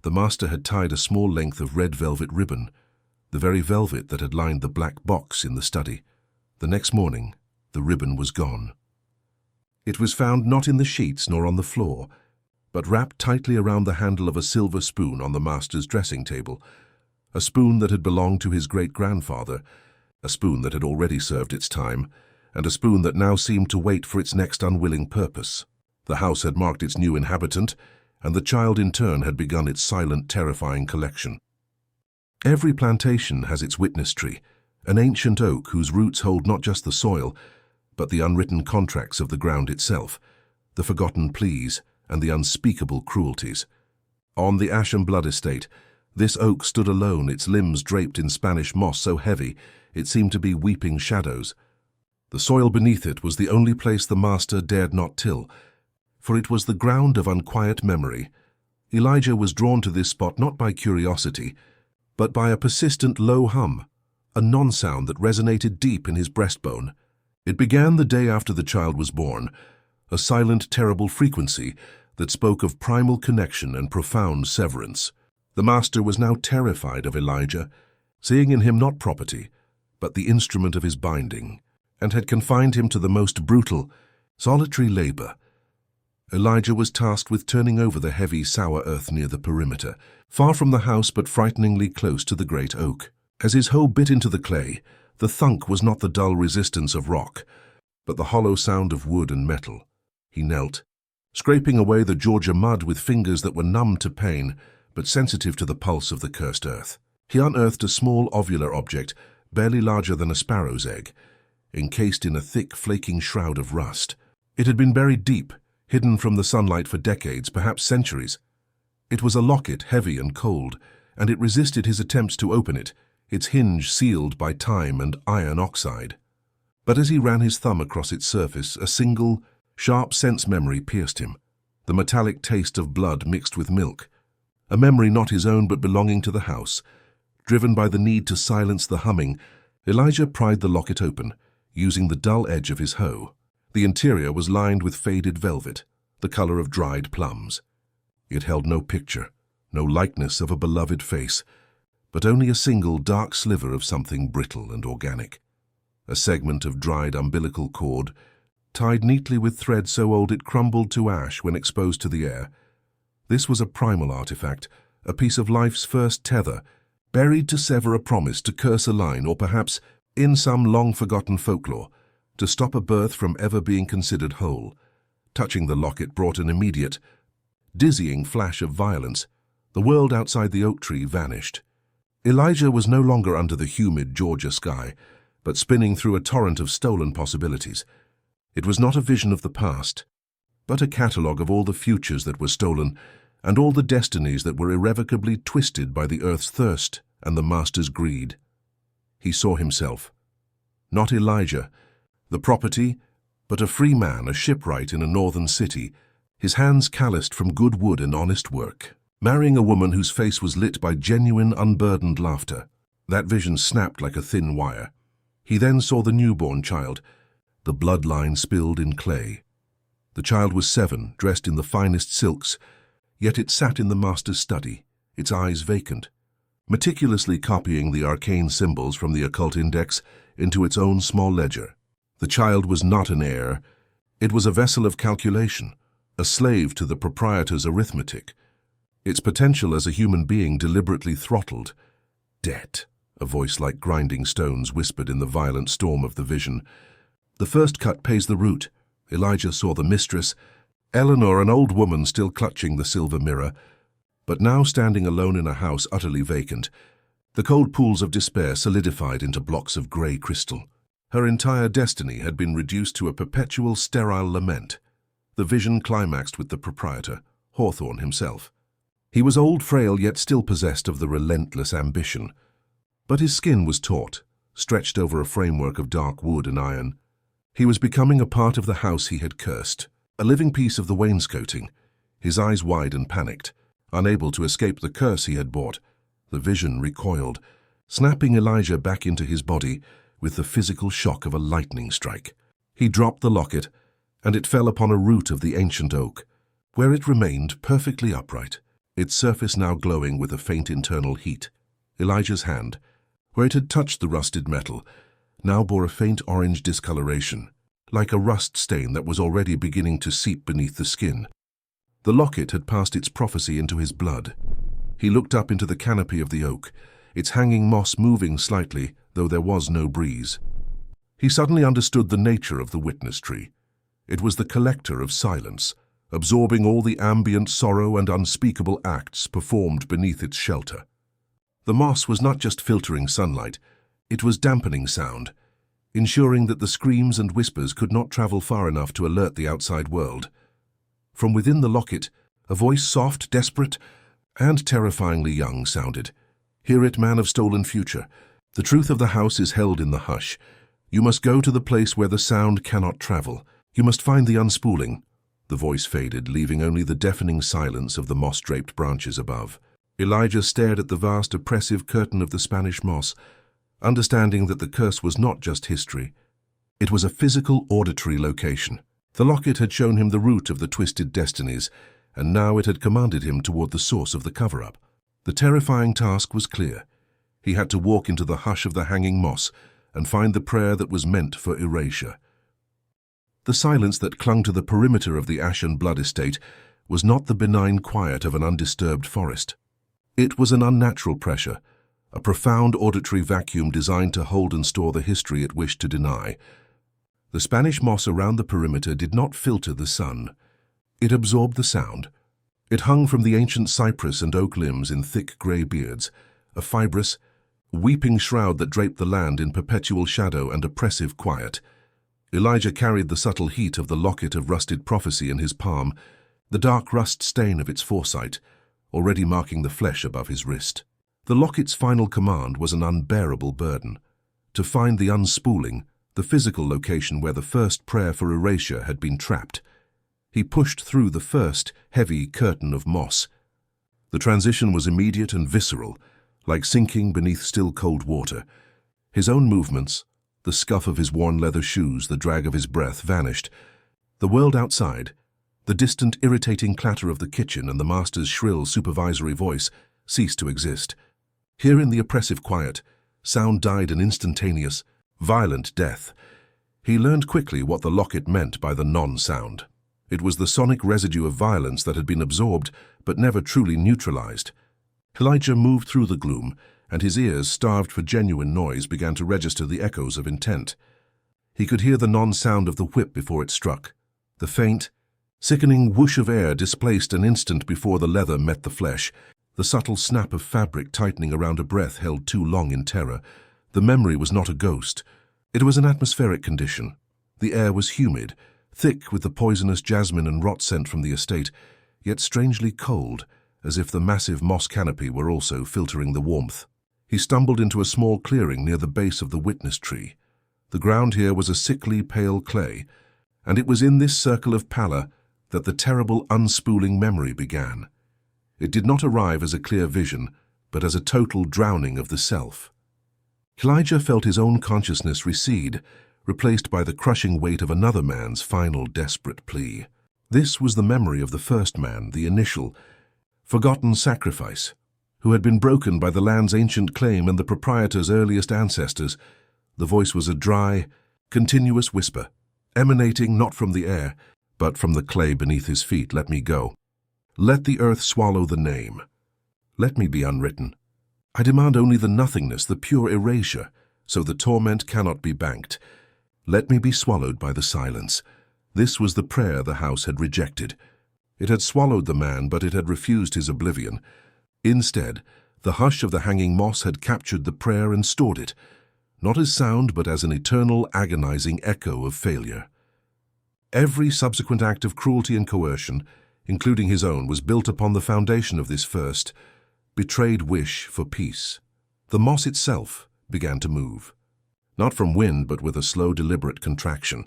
the master had tied a small length of red velvet ribbon, the very velvet that had lined the black box in the study. The next morning, the ribbon was gone. It was found not in the sheets nor on the floor, but wrapped tightly around the handle of a silver spoon on the master's dressing table, a spoon that had belonged to his great-grandfather, a spoon that had already served its time, and a spoon that now seemed to wait for its next unwilling purpose. The house had marked its new inhabitant, and the child in turn had begun its silent, terrifying collection. Every plantation has its witness tree, an ancient oak whose roots hold not just the soil, but the unwritten contracts of the ground itself, the forgotten pleas and the unspeakable cruelties. On the Ash and Blood estate, this oak stood alone, its limbs draped in Spanish moss so heavy it seemed to be weeping shadows. The soil beneath it was the only place the master dared not till, for it was the ground of unquiet memory. Elijah was drawn to this spot not by curiosity, but by a persistent low hum, a non-sound that resonated deep in his breastbone. It began the day after the child was born, a silent, terrible frequency that spoke of primal connection and profound severance. The master was now terrified of Elijah, seeing in him not property, but the instrument of his binding, and had confined him to the most brutal, solitary labor. Elijah was tasked with turning over the heavy, sour earth near the perimeter, far from the house but frighteningly close to the great oak. As his hoe bit into the clay, the thunk was not the dull resistance of rock, but the hollow sound of wood and metal. He knelt, scraping away the Georgia mud with fingers that were numb to pain, but sensitive to the pulse of the cursed earth. He unearthed a small ovular object, barely larger than a sparrow's egg, encased in a thick, flaking shroud of rust. It had been buried deep, hidden from the sunlight for decades, perhaps centuries. It was a locket, heavy and cold, and it resisted his attempts to open it, its hinge sealed by time and iron oxide. But as he ran his thumb across its surface, a single, sharp sense memory pierced him, the metallic taste of blood mixed with milk, a memory not his own but belonging to the house. Driven by the need to silence the humming, Elijah pried the locket open, using the dull edge of his hoe. The interior was lined with faded velvet, the color of dried plums. It held no picture, no likeness of a beloved face, but only a single dark sliver of something brittle and organic. A segment of dried umbilical cord, tied neatly with thread so old it crumbled to ash when exposed to the air. This was a primal artifact, a piece of life's first tether, buried to sever a promise, to curse a line, or perhaps, in some long-forgotten folklore, to stop a birth from ever being considered whole. Touching the locket brought an immediate, dizzying flash of violence. The world outside the oak tree vanished. Elijah was no longer under the humid Georgia sky, but spinning through a torrent of stolen possibilities. It was not a vision of the past, but a catalogue of all the futures that were stolen, and all the destinies that were irrevocably twisted by the earth's thirst and the master's greed. He saw himself, not Elijah, the property, but a free man, a shipwright in a northern city, his hands calloused from good wood and honest work, marrying a woman whose face was lit by genuine, unburdened laughter. That vision snapped like a thin wire. He then saw the newborn child, the bloodline spilled in clay. The child was 7, dressed in the finest silks, yet it sat in the master's study, its eyes vacant, meticulously copying the arcane symbols from the occult index into its own small ledger. The child was not an heir. It was a vessel of calculation, a slave to the proprietor's arithmetic, its potential as a human being deliberately throttled. Debt, a voice like grinding stones whispered in the violent storm of the vision. The first cut pays the root. Elijah saw the mistress, Eleanor, an old woman still clutching the silver mirror, but now standing alone in a house utterly vacant. The cold pools of despair solidified into blocks of grey crystal. Her entire destiny had been reduced to a perpetual sterile lament. The vision climaxed with the proprietor, Hawthorne himself. He was old, frail, yet still possessed of the relentless ambition. But his skin was taut, stretched over a framework of dark wood and iron. He was becoming a part of the house he had cursed, a living piece of the wainscoting, his eyes wide and panicked, unable to escape the curse he had brought. The vision recoiled, snapping Elijah back into his body with the physical shock of a lightning strike. He dropped the locket, and it fell upon a root of the ancient oak, where it remained perfectly upright, its surface now glowing with a faint internal heat. Elijah's hand, where it had touched the rusted metal, now bore a faint orange discoloration, like a rust stain that was already beginning to seep beneath the skin. The locket had passed its prophecy into his blood. He looked up into the canopy of the oak, its hanging moss moving slightly, though there was no breeze. He suddenly understood the nature of the witness tree. It was the collector of silence, absorbing all the ambient sorrow and unspeakable acts performed beneath its shelter. The moss was not just filtering sunlight, it was dampening sound, ensuring that the screams and whispers could not travel far enough to alert the outside world. From within the locket, a voice soft, desperate, and terrifyingly young sounded. "Hear it, man of stolen future. The truth of the house is held in the hush. You must go to the place where the sound cannot travel. You must find the unspooling." The voice faded, leaving only the deafening silence of the moss-draped branches above. Elijah stared at the vast, oppressive curtain of the Spanish moss, understanding that the curse was not just history. It was a physical, auditory location. The locket had shown him the root of the twisted destinies, and now it had commanded him toward the source of the cover-up. The terrifying task was clear. He had to walk into the hush of the hanging moss and find the prayer that was meant for erasure. The silence that clung to the perimeter of the Ash and Blood estate was not the benign quiet of an undisturbed forest. It was an unnatural pressure, a profound auditory vacuum designed to hold and store the history it wished to deny. The Spanish moss around the perimeter did not filter the sun. It absorbed the sound. It hung from the ancient cypress and oak limbs in thick grey beards, a fibrous, weeping shroud that draped the land in perpetual shadow and oppressive quiet. Elijah carried the subtle heat of the locket of rusted prophecy in his palm, the dark rust stain of its foresight, already marking the flesh above his wrist. The locket's final command was an unbearable burden: to find the unspooling, the physical location where the first prayer for erasure had been trapped. He pushed through the first, heavy curtain of moss. The transition was immediate and visceral, like sinking beneath still cold water. His own movements, the scuff of his worn leather shoes, the drag of his breath, vanished. The world outside, the distant, irritating clatter of the kitchen and the master's shrill, supervisory voice, ceased to exist. Here in the oppressive quiet, sound died an instantaneous, violent death. He learned quickly what the locket meant by the non-sound. It was the sonic residue of violence that had been absorbed but never truly neutralized. Elijah moved through the gloom, and his ears, starved for genuine noise, began to register the echoes of intent. He could hear the non-sound of the whip before it struck. The faint, sickening whoosh of air displaced an instant before the leather met the flesh, the subtle snap of fabric tightening around a breath held too long in terror. The memory was not a ghost. It was an atmospheric condition. The air was humid, thick with the poisonous jasmine and rot scent from the estate, yet strangely cold, as if the massive moss canopy were also filtering the warmth. He stumbled into a small clearing near the base of the witness tree. The ground here was a sickly, pale clay, and it was in this circle of pallor that the terrible unspooling memory began. It did not arrive as a clear vision, but as a total drowning of the self. Elijah felt his own consciousness recede, replaced by the crushing weight of another man's final desperate plea. This was the memory of the first man, the initial, forgotten sacrifice, who had been broken by the land's ancient claim and the proprietor's earliest ancestors. The voice was a dry, continuous whisper, emanating not from the air, but from the clay beneath his feet. "Let me go. Let the earth swallow the name. Let me be unwritten. I demand only the nothingness, the pure erasure, so the torment cannot be banked. Let me be swallowed by the silence. This was the prayer the house had rejected. It had swallowed the man, but it had refused his oblivion. Instead, the hush of the hanging moss had captured the prayer and stored it, not as sound but as an eternal, agonizing echo of failure. Every subsequent act of cruelty and coercion, including his own, was built upon the foundation of this first, betrayed wish for peace. The moss itself began to move, not from wind but with a slow, deliberate contraction.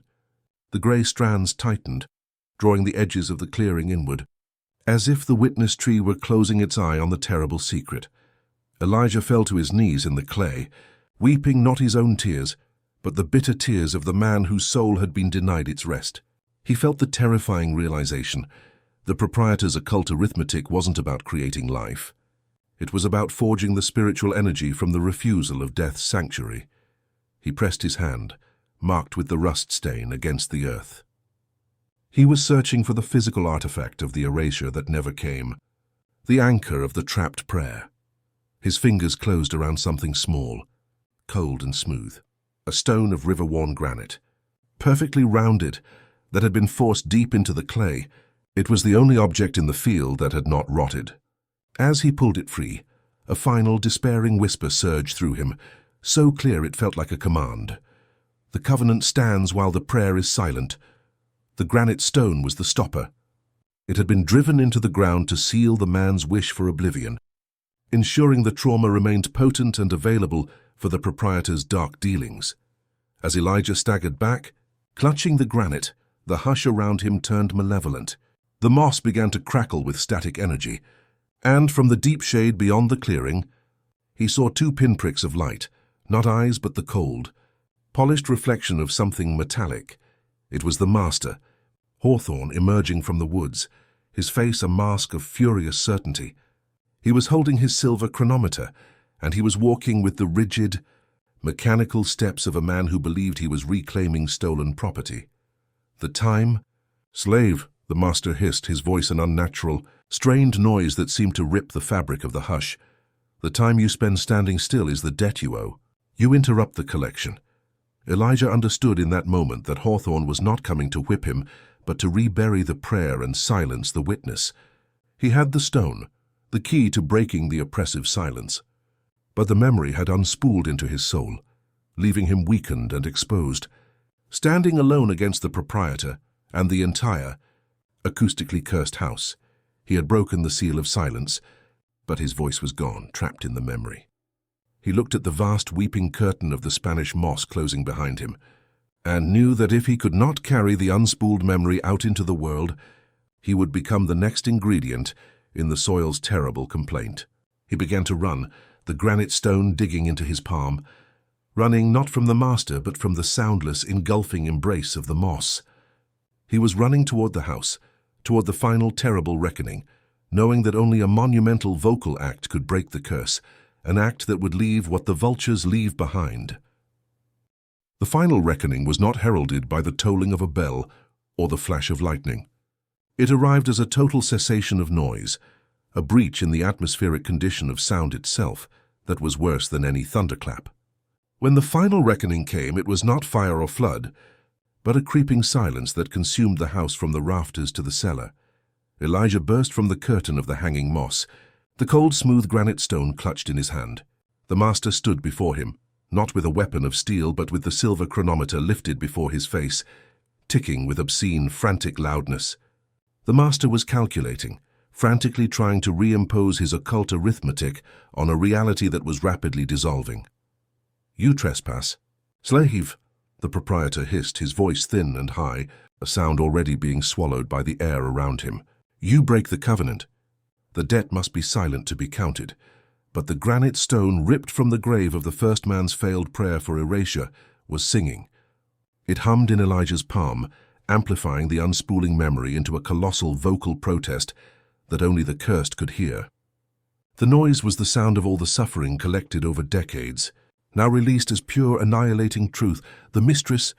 The grey strands tightened, drawing the edges of the clearing inward, as if the witness tree were closing its eye on the terrible secret. Elijah fell to his knees in the clay, weeping not his own tears, but the bitter tears of the man whose soul had been denied its rest. He felt the terrifying realization: the proprietor's occult arithmetic wasn't about creating life. It was about forging the spiritual energy from the refusal of death's sanctuary. He pressed his hand, marked with the rust stain, against the earth. He was searching for the physical artifact of the erasure that never came, the anchor of the trapped prayer. His fingers closed around something small, cold and smooth, a stone of river-worn granite, perfectly rounded, that had been forced deep into the clay. It was the only object in the field that had not rotted. As he pulled it free, a final, despairing whisper surged through him, so clear it felt like a command. The covenant stands while the prayer is silent. The granite stone was the stopper. It had been driven into the ground to seal the man's wish for oblivion, ensuring the trauma remained potent and available for the proprietor's dark dealings. As Elijah staggered back, clutching the granite, the hush around him turned malevolent. The moss began to crackle with static energy, and from the deep shade beyond the clearing, he saw two pinpricks of light, not eyes but the cold, polished reflection of something metallic. It was the master, Hawthorne, emerging from the woods, his face a mask of furious certainty. He was holding his silver chronometer, and he was walking with the rigid, mechanical steps of a man who believed he was reclaiming stolen property. The time? "Slave," the master hissed, his voice an unnatural, strained noise that seemed to rip the fabric of the hush. "The time you spend standing still is the debt you owe. You interrupt the collection." Elijah understood in that moment that Hawthorne was not coming to whip him, but to rebury the prayer and silence the witness. He had the stone, the key to breaking the oppressive silence. But the memory had unspooled into his soul, leaving him weakened and exposed. Standing alone against the proprietor and the entire, acoustically cursed house, he had broken the seal of silence, but his voice was gone, trapped in the memory. He looked at the vast weeping curtain of the Spanish moss closing behind him, and knew that if he could not carry the unspooled memory out into the world, he would become the next ingredient in the soil's terrible complaint. He began to run, the granite stone digging into his palm, running not from the master but from the soundless, engulfing embrace of the moss. He was running toward the house, toward the final terrible reckoning, knowing that only a monumental vocal act could break the curse, an act that would leave what the vultures leave behind. The final reckoning was not heralded by the tolling of a bell or the flash of lightning. It arrived as a total cessation of noise, a breach in the atmospheric condition of sound itself that was worse than any thunderclap. When the final reckoning came, it was not fire or flood, but a creeping silence that consumed the house from the rafters to the cellar. Elijah burst from the curtain of the hanging moss, the cold, smooth granite stone clutched in his hand. The master stood before him, not with a weapon of steel, but with the silver chronometer lifted before his face, ticking with obscene, frantic loudness. The master was calculating, frantically trying to reimpose his occult arithmetic on a reality that was rapidly dissolving. "You trespass." "Slave," the proprietor hissed, his voice thin and high, a sound already being swallowed by the air around him. "You break the covenant. The debt must be silent to be counted." But the granite stone, ripped from the grave of the first man's failed prayer for erasure, was singing. It hummed in Elijah's palm, amplifying the unspooling memory into a colossal vocal protest that only the cursed could hear. The noise was the sound of all the suffering collected over decades, now released as pure, annihilating truth. The mistress,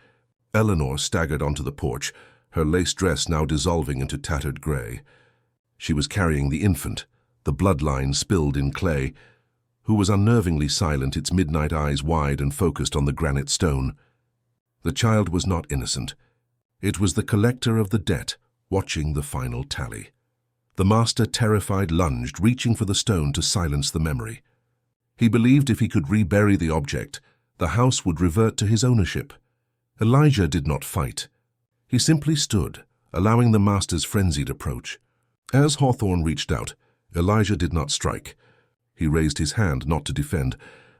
Eleanor, staggered onto the porch, her lace dress now dissolving into tattered gray. She was carrying the infant, the bloodline spilled in clay, who was unnervingly silent, its midnight eyes wide and focused on the granite stone. The child was not innocent. It was the collector of the debt, watching the final tally. The master, terrified, lunged, reaching for the stone to silence the memory. He believed if he could rebury the object, the house would revert to his ownership. Elijah did not fight. He simply stood, allowing the master's frenzied approach. As Hawthorne reached out, Elijah did not strike. He raised his hand not to defend,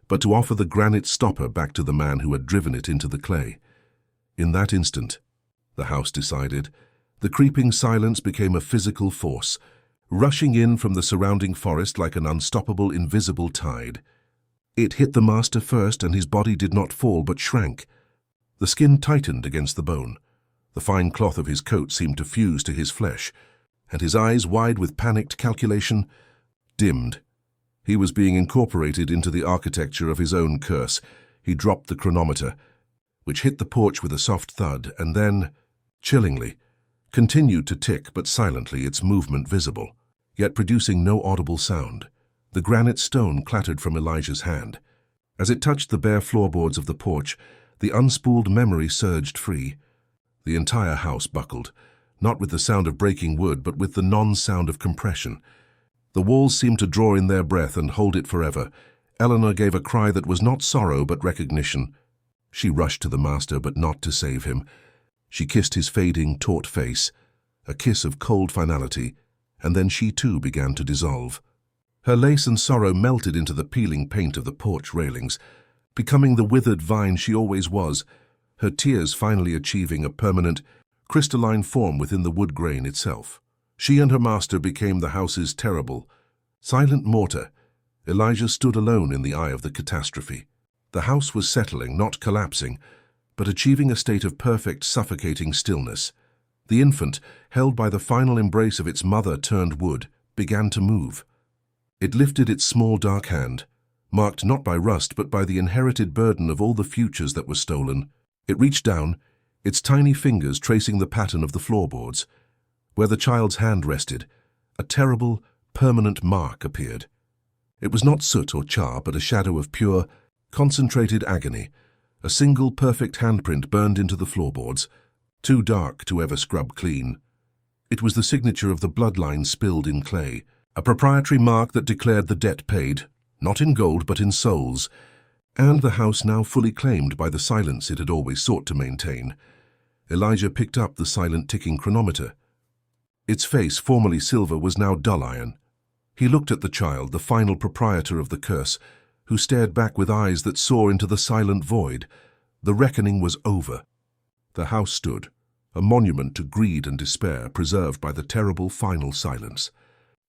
but to offer the granite stopper back to the man who had driven it into the clay. In that instant, the house decided, the creeping silence became a physical force, rushing in from the surrounding forest like an unstoppable, invisible tide. It hit the master first, and his body did not fall but shrank. The skin tightened against the bone. The fine cloth of his coat seemed to fuse to his flesh, and his eyes, wide with panicked calculation, dimmed. He was being incorporated into the architecture of his own curse. He dropped the chronometer, which hit the porch with a soft thud, and then, chillingly, continued to tick, but silently, its movement visible, yet producing no audible sound. The granite stone clattered from Elijah's hand. As it touched the bare floorboards of the porch, the unspooled memory surged free. The entire house buckled, not with the sound of breaking wood, but with the non-sound of compression. The walls seemed to draw in their breath and hold it forever. Eleanor gave a cry that was not sorrow but recognition. She rushed to the master, but not to save him. She kissed his fading, taut face, a kiss of cold finality, and then she too began to dissolve. Her lace and sorrow melted into the peeling paint of the porch railings, becoming the withered vine she always was, her tears finally achieving a permanent, crystalline form within the wood grain itself. She and her master became the house's terrible, silent mortar. Elijah stood alone in the eye of the catastrophe. The house was settling, not collapsing, but achieving a state of perfect, suffocating stillness. The infant, held by the final embrace of its mother-turned-wood, began to move. It lifted its small dark hand, marked not by rust but by the inherited burden of all the futures that were stolen. It reached down, its tiny fingers tracing the pattern of the floorboards. Where the child's hand rested, a terrible, permanent mark appeared. It was not soot or char, but a shadow of pure, concentrated agony. A single perfect handprint burned into the floorboards, too dark to ever scrub clean. It was the signature of the bloodline spilled in clay, a proprietary mark that declared the debt paid, not in gold but in souls, and the house now fully claimed by the silence it had always sought to maintain. Elijah picked up the silent ticking chronometer. Its face, formerly silver, was now dull iron. He looked at the child, the final proprietor of the curse, who stared back with eyes that saw into the silent void. The reckoning was over. The house stood, a monument to greed and despair, preserved by the terrible final silence.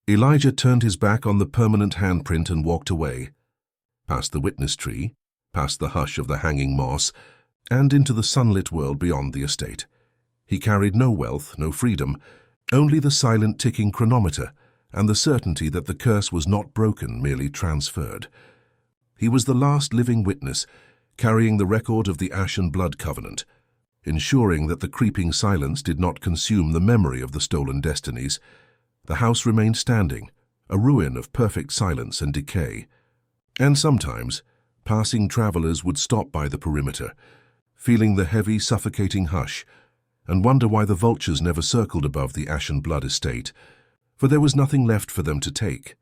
Elijah turned his back on the permanent handprint and walked away, past the witness tree, past the hush of the hanging moss, and into the sunlit world beyond the estate. He carried no wealth, no freedom, only the silent ticking chronometer and the certainty that the curse was not broken, merely transferred. He was the last living witness, carrying the record of the ash and blood covenant, ensuring that the creeping silence did not consume the memory of the stolen destinies. The house remained standing, a ruin of perfect silence and decay. And sometimes, passing travelers would stop by the perimeter, feeling the heavy, suffocating hush, and wonder why the vultures never circled above the ash and blood estate, for there was nothing left for them to take.